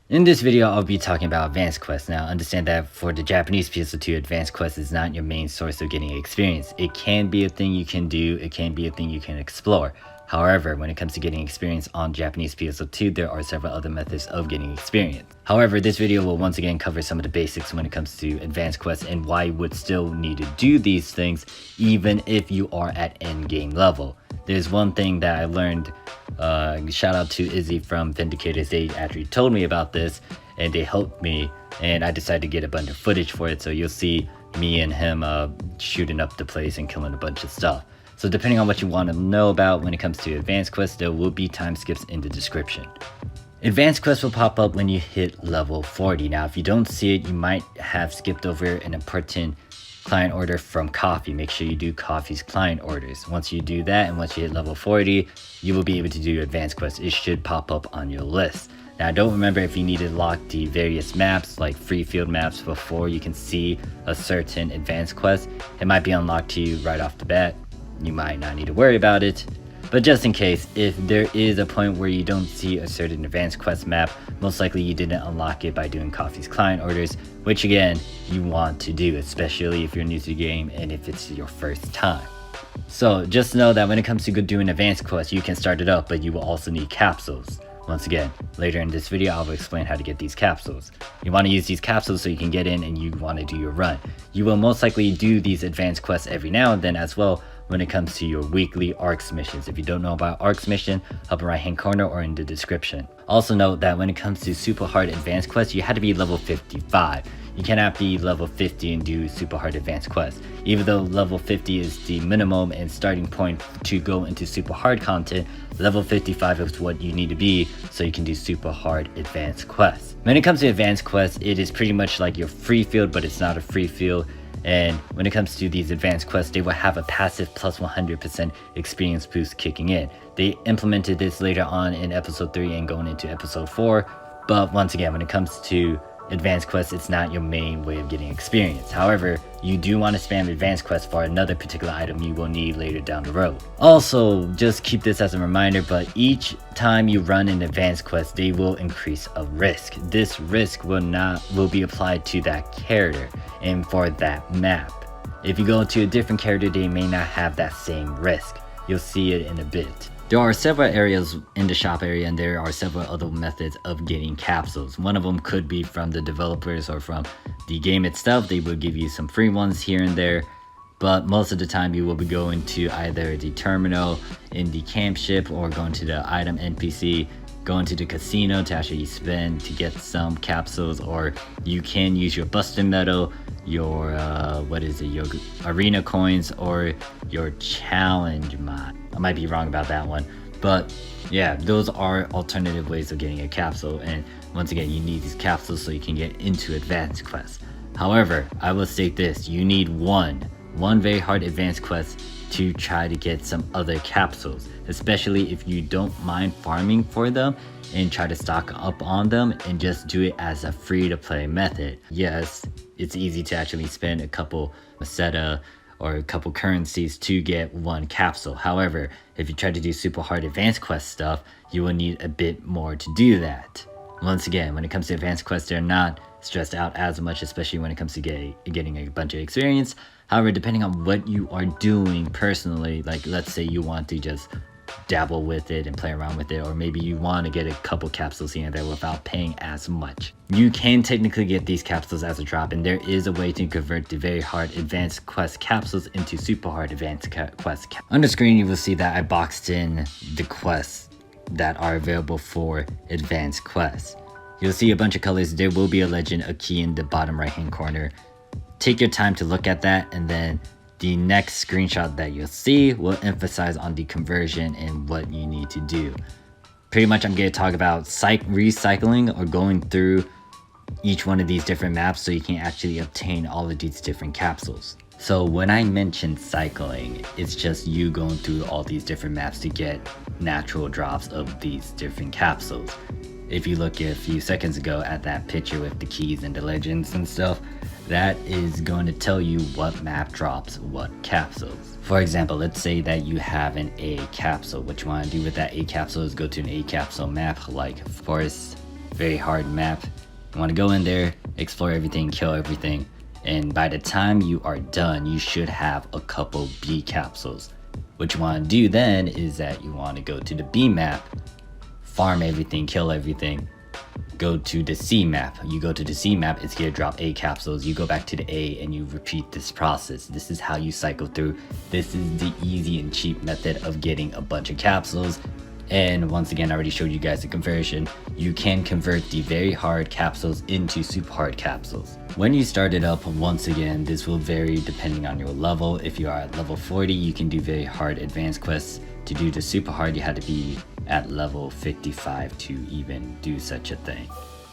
In this video, I'll be talking about Advanced Quest. Now, understand that for the Japanese PSO2, Advanced Quest is not your main source of getting experience. It can be a thing you can do, it can be a thing you can explore. However, when it comes to getting experience on Japanese PSO2, there are several other methods of getting experience. However, this video will once again cover some of the basics when it comes to Advanced Quest and why you would still need to do these things even if you are at endgame level. There's one thing that I learned, shout out to Izzy from Vindicators. They actually told me about this and they helped me, and I decided to get a bunch of footage for it, so you'll see me and him shooting up the place and killing a bunch of stuff. So depending on what you want to know about when it comes to Advanced Quest, there will be time skips in the description. Advanced Quest will pop up when you hit level 40. Now if you don't see it, you might have skipped over an important client order from Coffee. Make sure you do Coffee's client orders. Once you do that and once you hit level 40, you will be able to do Advanced Quest. It should pop up on your list. Now I don't remember if you need to lock the various maps like free field maps before you can see a certain Advanced Quest. It might be unlocked to you right off the bat. You might not need to worry about it. But just in case, if there is a point where you don't see a certain Advanced Quest map, most likely you didn't unlock it by doing Coffee's client orders, which again, you want to do, especially if you're new to the game and if it's your first time. So just know that when it comes to doing Advanced Quest, you can start it up, but you will also need capsules. Once again, later in this video, I will explain how to get these capsules. You want to use these capsules so you can get in and you want to do your run. You will most likely do these Advanced Quests every now and then as well when it comes to your weekly Arks missions. If you don't know about Arks mission, upper right hand corner or in the description. Also note that when it comes to super hard Advanced Quests, you had to be level 55. You cannot be level 50 and do super hard Advanced Quests. Even though level 50 is the minimum and starting point to go into super hard content, level 55 is what you need to be so you can do super hard Advanced Quests. When it comes to Advanced Quests, it is pretty much like your free field, but it's not a free field. And when it comes to these Advanced Quests, they will have a passive plus 100% experience boost kicking in. They implemented this later on in episode 3 and going into episode 4. But once again, when it comes to Advanced Quests, it's not your main way of getting experience. However, you do want to spam Advanced Quests for another particular item you will need later down the road. Also, just keep this as a reminder, but each time you run an Advanced Quest, they will increase a risk. This risk will be applied to that character and for that map. If you go to a different character, they may not have that same risk. You'll see it in a bit. There are several areas in the shop area and there are several other methods of getting capsules. One of them could be from the developers or from the game itself. They will give you some free ones here and there, but most of the time you will be going to either the terminal in the camp ship or going to the item NPC, going to the casino to actually spend to get some capsules, or you can use your busted metal, your your arena coins, or your challenge mod. I might be wrong about that one, but yeah, those are alternative ways of getting a capsule. And once again, you need these capsules so you can get into Advanced Quest. However, I will state this: you need one very hard Advanced Quest to try to get some other capsules, especially if you don't mind farming for them and try to stock up on them and just do it as a free to play method. Yes, it's easy to actually spend a couple meseta or a couple currencies to get one capsule. However, if you try to do super hard Advanced Quest stuff, you will need a bit more to do that. Once again, when it comes to Advanced Quests, they're not stressed out as much, especially when it comes to getting a bunch of experience. However, depending on what you are doing personally, like let's say you want to just dabble with it and play around with it, or maybe you want to get a couple capsules here and there without paying as much, you can technically get these capsules as a drop, and there is a way to convert the very hard Advanced Quest capsules into super hard Advanced Quest. On the screen you will see that I boxed in the quests that are available for Advanced Quest. You'll see a bunch of colors. There will be a legend, a key in the bottom right hand corner. Take your time to look at that, and then the next screenshot that you'll see will emphasize on the conversion and what you need to do. Pretty much I'm going to talk about recycling or going through each one of these different maps so you can actually obtain all of these different capsules. So when I mention cycling, it's just you going through all these different maps to get natural drops of these different capsules. If you look a few seconds ago at that picture with the keys and the legends and stuff, that is going to tell you what map drops what capsules. For example, let's say that you have an A capsule. What you want to do with that A capsule is go to an A capsule map like Forest very hard map. You want to go in there, explore everything, kill everything, and by the time you are done, you should have a couple B capsules. What you want to do then is that you want to go to the B map, farm everything, kill everything, go to the C map. You go to the C map, it's gonna drop A capsules. You go back to the A and you repeat this process. This is how you cycle through. This is the easy and cheap method of getting a bunch of capsules. And once again, I already showed you guys the conversion. You can convert the very hard capsules into super hard capsules. When you start it up, once again, this will vary depending on your level. If you are at level 40, you can do very hard advanced quests. To do the super hard, you had to be at level 55 to even do such a thing.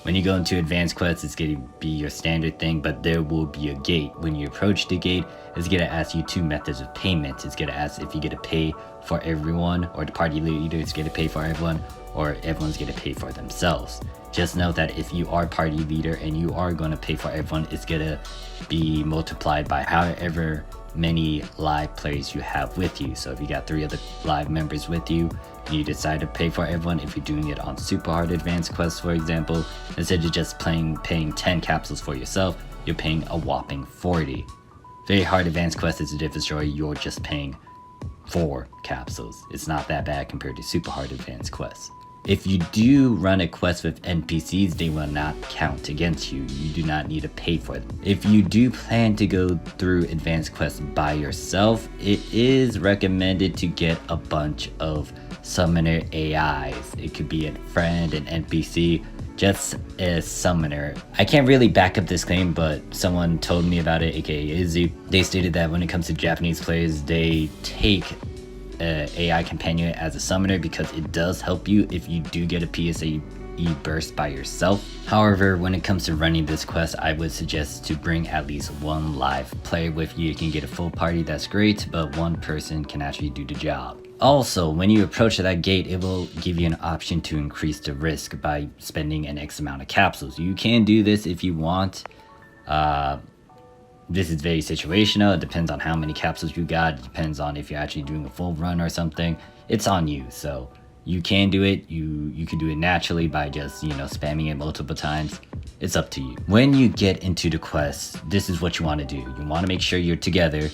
When you go into advanced quests, it's going to be your standard thing, but there will be a gate. When you approach the gate, it's going to ask you two methods of payment. It's going to ask if you get to pay for everyone, or the party leader is going to pay for everyone, or everyone's going to pay for themselves. Just note that if you are party leader and you are going to pay for everyone, it's going to be multiplied by however many live players you have with you. So if you got 3 other live members with you, you decide to pay for everyone. If you're doing it on super hard advanced quests, for example, instead of just paying 10 capsules for yourself, you're paying a whopping 40. Very hard advanced quest is a different story. You're just paying 4 capsules. It's not that bad compared to super hard advanced quests. If you do run a quest with NPCs, they will not count against you. You do not need to pay for them. If you do plan to go through advanced quests by yourself, it is recommended to get a bunch of summoner AIs. It could be a friend, an NPC, just a summoner. I can't really back up this claim, but someone told me about it, aka Izzy. They stated that when it comes to Japanese players, they take AI companion as a summoner because it does help you if you do get a PSE burst by yourself. However, when it comes to running this quest, I would suggest to bring at least 1 live player with you. You can get a full party, that's great, but 1 person can actually do the job. Also, when you approach that gate, it will give you an option to increase the risk by spending an X amount of capsules. You can do this if you want. This is very situational. It depends on how many capsules you got. It depends on if you're actually doing a full run or something. It's on you. So you can do it. You can do it naturally by just, spamming it multiple times. It's up to you. When you get into the quest, this is what you want to do. You want to make sure you're together.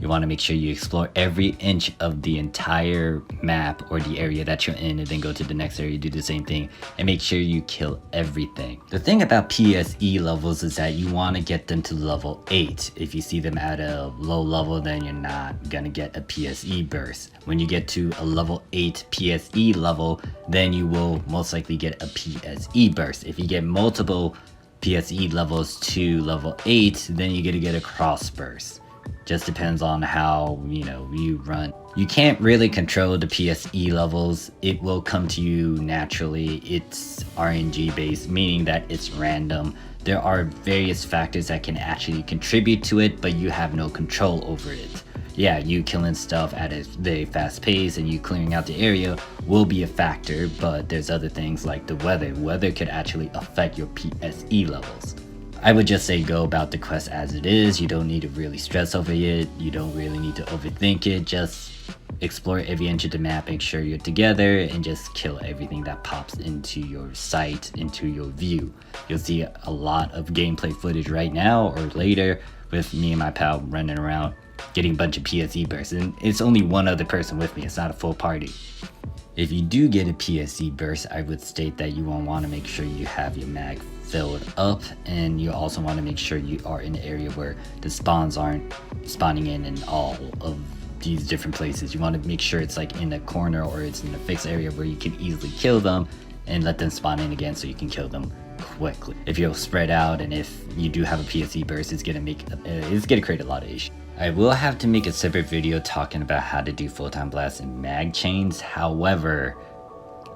You want to make sure you explore every inch of the entire map or the area that you're in, and then go to the next area, do the same thing, and make sure you kill everything. The thing about PSE levels is that you want to get them to level 8. If you see them at a low level, then you're not going to get a PSE burst. When you get to a level 8 PSE level, then you will most likely get a PSE burst. If you get multiple PSE levels to level 8, then you're going to get a Crossburst. Just depends on how you run. You can't really control the PSE levels. It will come to you naturally. It's RNG based, meaning that it's random. There are various factors that can actually contribute to it, but you have no control over it. Yeah, you killing stuff at a very fast pace and you clearing out the area will be a factor, but there's other things like the weather. Weather could actually affect your PSE levels. I would just say go about the quest as it is. You don't need to really stress over it. You don't really need to overthink it. Just explore every inch of the map, make sure you're together, and just kill everything that pops into your sight, into your view. You'll see a lot of gameplay footage right now or later with me and my pal running around getting a bunch of PSE bursts, and it's only 1 other person with me. It's not a full party. If you do get a PSE burst, I would state that you will want to make sure you have your mag filled up, and you also want to make sure you are in an area where the spawns aren't spawning in all of these different places. You want to make sure it's like in a corner or it's in a fixed area where you can easily kill them and let them spawn in again so you can kill them quickly. If you're spread out and if you do have a PSE burst, it's gonna create a lot of issues. I will have to make a separate video talking about how to do photon blasts and mag chains. However,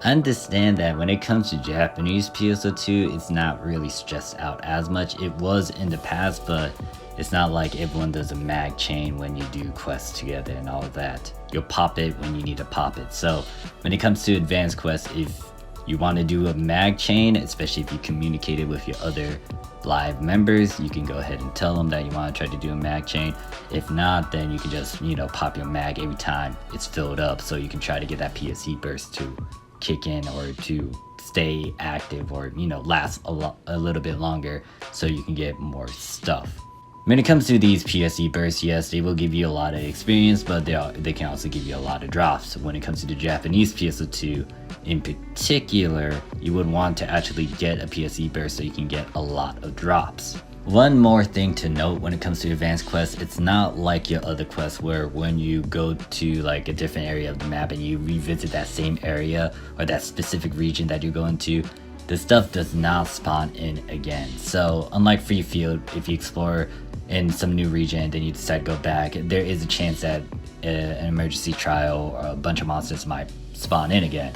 understand that when it comes to Japanese PSO2, it's not really stressed out as much. It was in the past, but it's not like everyone does a mag chain when you do quests together and all of that. You'll pop it when you need to pop it. So when it comes to advanced quests, if you want to do a mag chain, especially if you communicated with your other live members, you can go ahead and tell them that you want to try to do a mag chain. If not, then you can just pop your mag every time it's filled up, so you can try to get that PSE burst to kick in or to stay active or, you know, last a little bit longer so you can get more stuff. When it comes to these PSE bursts, yes, they will give you a lot of experience, but they can also give you a lot of drops. When it comes to the Japanese PSO2 in particular, you would want to actually get a PSE burst so you can get a lot of drops. One more thing to note when it comes to advanced quests, it's not like your other quests where when you go to like a different area of the map and you revisit that same area or that specific region that you're going to, the stuff does not spawn in again. So unlike Free Field, if you explore in some new region and then you decide to go back, there is a chance that an emergency trial or a bunch of monsters might spawn in again.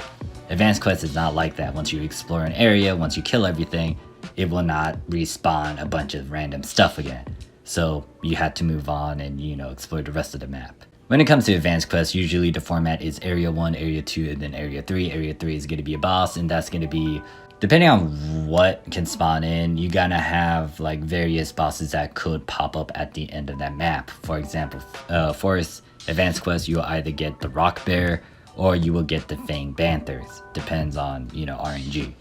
Advanced Quest is not like that. Once you explore an area, once you kill everything, it will not respawn a bunch of random stuff again. So you have to move on and, you know, explore the rest of the map. When it comes to advanced quests, usually the format is Area 1, Area 2, and then Area 3. Area 3 is going to be a boss, and that's going to be, depending on what can spawn in, you're gonna have like various bosses that could pop up at the end of that map. For example, Forest Advanced Quest, you'll either get the Rock Bear or you will get the Fang Banthers. Depends on, you know, RNG.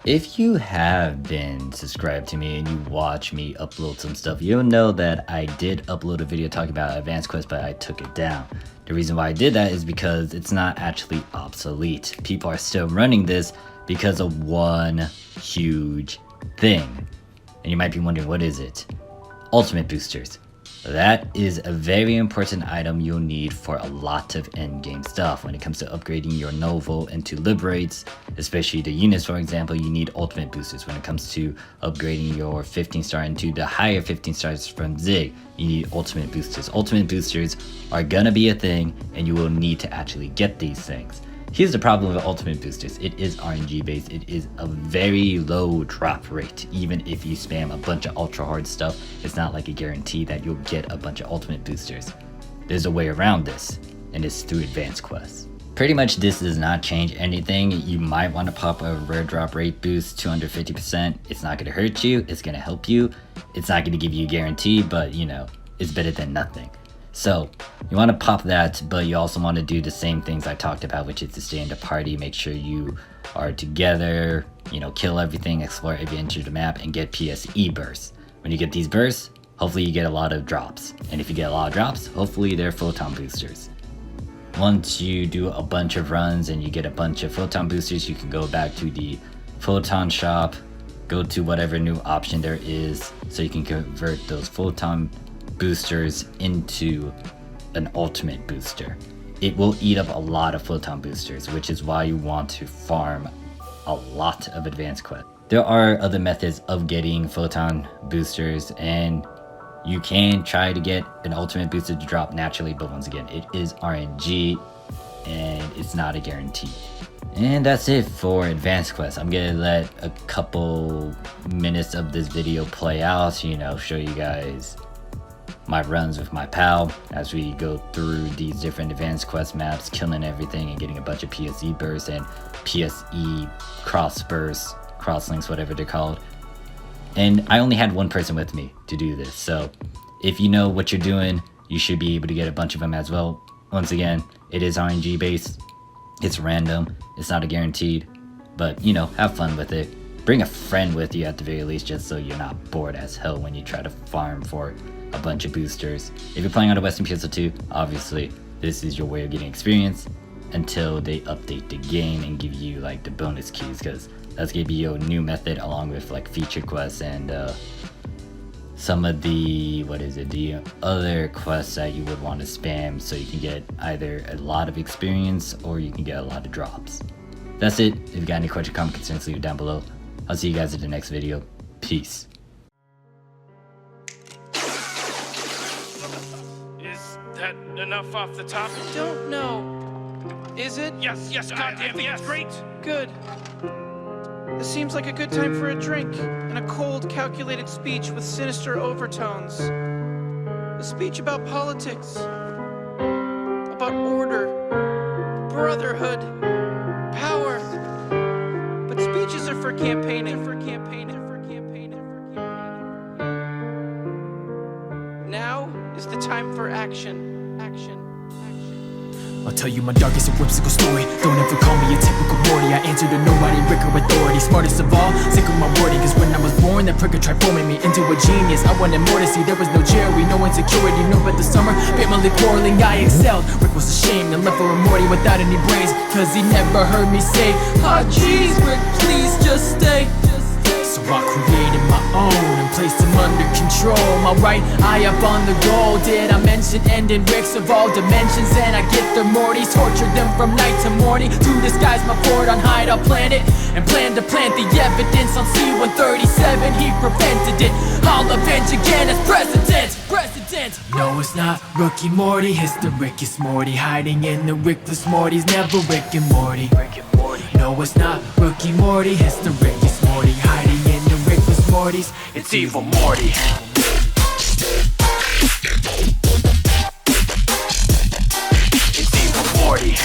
If you have been subscribed to me and you watch me upload some stuff, you'll know that I did upload a video talking about Advanced Quest, but I took it down. The reason why I did that is because it's not actually obsolete. People are still running this because of one huge thing. And you might be wondering, what is it? Ultimate Boosters. That is a very important item you'll need for a lot of endgame stuff. When it comes to upgrading your Novel into Liberates, especially the units for example, you need Ultimate Boosters. When it comes to upgrading your 15 star into the higher 15 stars from Zig, you need Ultimate Boosters. Ultimate Boosters are gonna be a thing and you will need to actually get these things. Here's the problem with Ultimate Boosters. It is RNG based. It is a very low drop rate. Even if you spam a bunch of ultra hard stuff, it's not like a guarantee that you'll get a bunch of Ultimate Boosters. There's a way around this, and it's through advanced quests. Pretty much this does not change anything. You might want to pop a rare drop rate boost 250%. It's not going to hurt you. It's going to help you. It's not going to give you a guarantee, but you know, it's better than nothing. So you want to pop that, but you also want to do the same things I talked about, which is to stay in the party, make sure you are together, you know, kill everything, explore every inch of the map, and get PSE bursts. When you get these bursts, hopefully you get a lot of drops. And if you get a lot of drops, hopefully they're Photon Boosters. Once you do a bunch of runs and you get a bunch of Photon Boosters, you can go back to the Photon shop, go to whatever new option there is, so you can convert those Photon Boosters into an Ultimate Booster. It will eat up a lot of Photon Boosters, which is why you want to farm a lot of advanced quests. There are other methods of getting Photon Boosters, and you can try to get an Ultimate Booster to drop naturally, but once again, it is RNG and it's not a guarantee. And that's it for advanced quests. I'm gonna let a couple minutes of this video play out, you know, show you guys my runs with my pal as we go through these different advanced quest maps, killing everything and getting a bunch of PSE bursts and PSE crossbursts, crosslinks, whatever they're called. And I only had one person with me to do this, so if you know what you're doing, you should be able to get a bunch of them as well. Once again, it is RNG based, it's random, it's not a guaranteed, but you know, have fun with it. Bring a friend with you at the very least, just so you're not bored as hell when you try to farm for a bunch of boosters. If you're playing on a Western PSO2, obviously this is your way of getting experience until they update the game and give you like the bonus keys, because that's gonna be your new method along with like featured quests and some of the the other quests that you would want to spam, so you can get either a lot of experience or you can get a lot of drops. That's it. If you got any questions, comment, concerns, leave it down below. I'll see you guys in the next video. Peace. Is that enough off the top? I don't know. Is it? Yes, goddamn, I think yes. it's great. Good. This seems like a good time for a drink and a cold, calculated speech with sinister overtones. A speech about politics, about order, brotherhood, power. But speeches are for campaigning. Now is the time for action. I'll tell you my darkest and whimsical story. Don't ever call me a typical Morty. I answer to nobody, Rick or authority. Smartest of all, sick of my wording. Cause when I was born, that prick tried forming me into a genius. I wanted more to see, there was no Jerry, no insecurity, no but the summer, family quarreling, I excelled. Rick was ashamed and left for a Morty without any brains. Cause he never heard me say, ah jeez, Rick, please just stay. So I created my own and placed him under control. My right eye up on the goal. Did I mention ending Ricks of all dimensions? And I get the Mortys, tortured them from night to morning to disguise my fort on Hideout Planet and plan to plant the evidence on C-137. He prevented it. I'll avenge again as president. No, it's not Rookie Morty, it's the Rickiest Morty, hiding in the Rickless Mortys, never Rick and Morty. No, it's not Rookie Morty, it's the Rickiest Morty, hiding in the Rickless Mortys. It's Evil Morty. It's Evil Morty.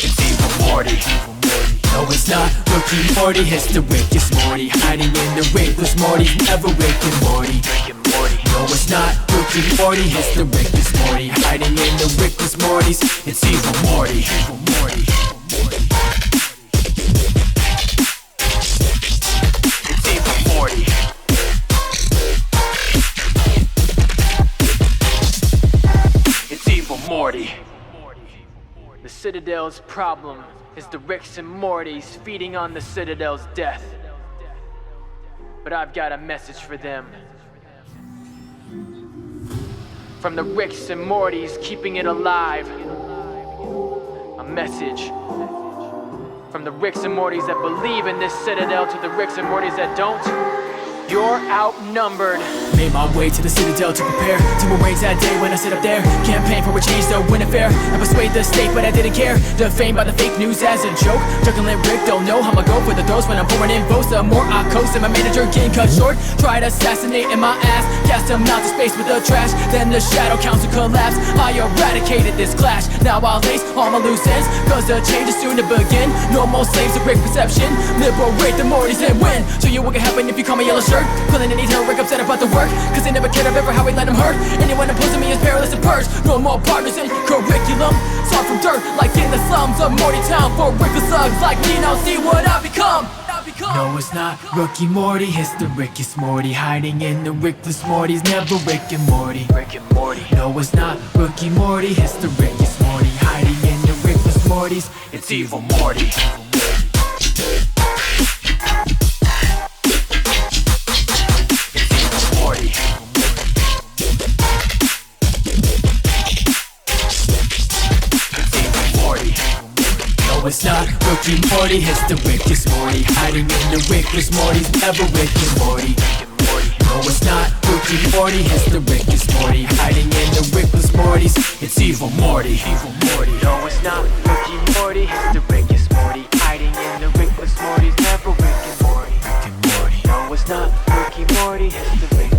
It's Evil Morty. No, it's not Rookie Morty, it's the Rickiest Morty, hiding in the Rickless Mortys, never Rick and Morty. No, it's not Rookie Morty, it's the Rickiest Morty, hiding in the Rickless Mortys. It's Evil Morty. It's Evil Morty. It's Evil Morty. The Citadel's problem is the Ricks and Mortys feeding on the Citadel's death. But I've got a message for them. From the Ricks and Mortys keeping it alive. A message from the Ricks and Mortys that believe in this Citadel to the Ricks and Mortys that don't. You're outnumbered. Made my way to the Citadel to prepare to arrange that day when I sit up there. Campaign for a change to win a fair and persuade the state, but I didn't care. Defamed by the fake news as a joke. Juggling Rick, don't know how I'ma go for the throws when I'm pouring in votes. The more I coast and my manager getting cut short. Tried assassinating my ass, cast him out to space with the trash. Then the Shadow Council collapsed. I eradicated this clash. Now I'll lace all my loose ends, cause the change is soon to begin. No more slaves of Rick perception. Liberate the Mortys and win. So you what can happen if you call me yellow shirt. Pulling any terror, Rick upset about the work, cause they never cared ever how we let them hurt. Anyone opposing me is perilous and purged. No more partners in curriculum. Start from dirt like in the slums of Morty Town. For Rickless thugs like me, now see what I become. No, it's not Rookie Morty, it's the Rickiest Morty, hiding in the Rickless Mortys, never Rick and Morty. No, it's not Rookie Morty, it's the Rickiest Morty, hiding in the Rickless Mortys. It's Evil Morty. It's not Rookie Morty, it's the Rickiest Morty, hiding in the Rickless Mortys, never Rick and Morty. No, it's not Rookie Morty, it's the Rickiest Morty, hiding in the Rickless Mortys. It's Evil Morty. No, it's not Rookie Morty, it's the Rickiest Morty, hiding in the Rickless Mortys, never Rick and Morty. No, it's not Rookie Morty, it's the Rickiest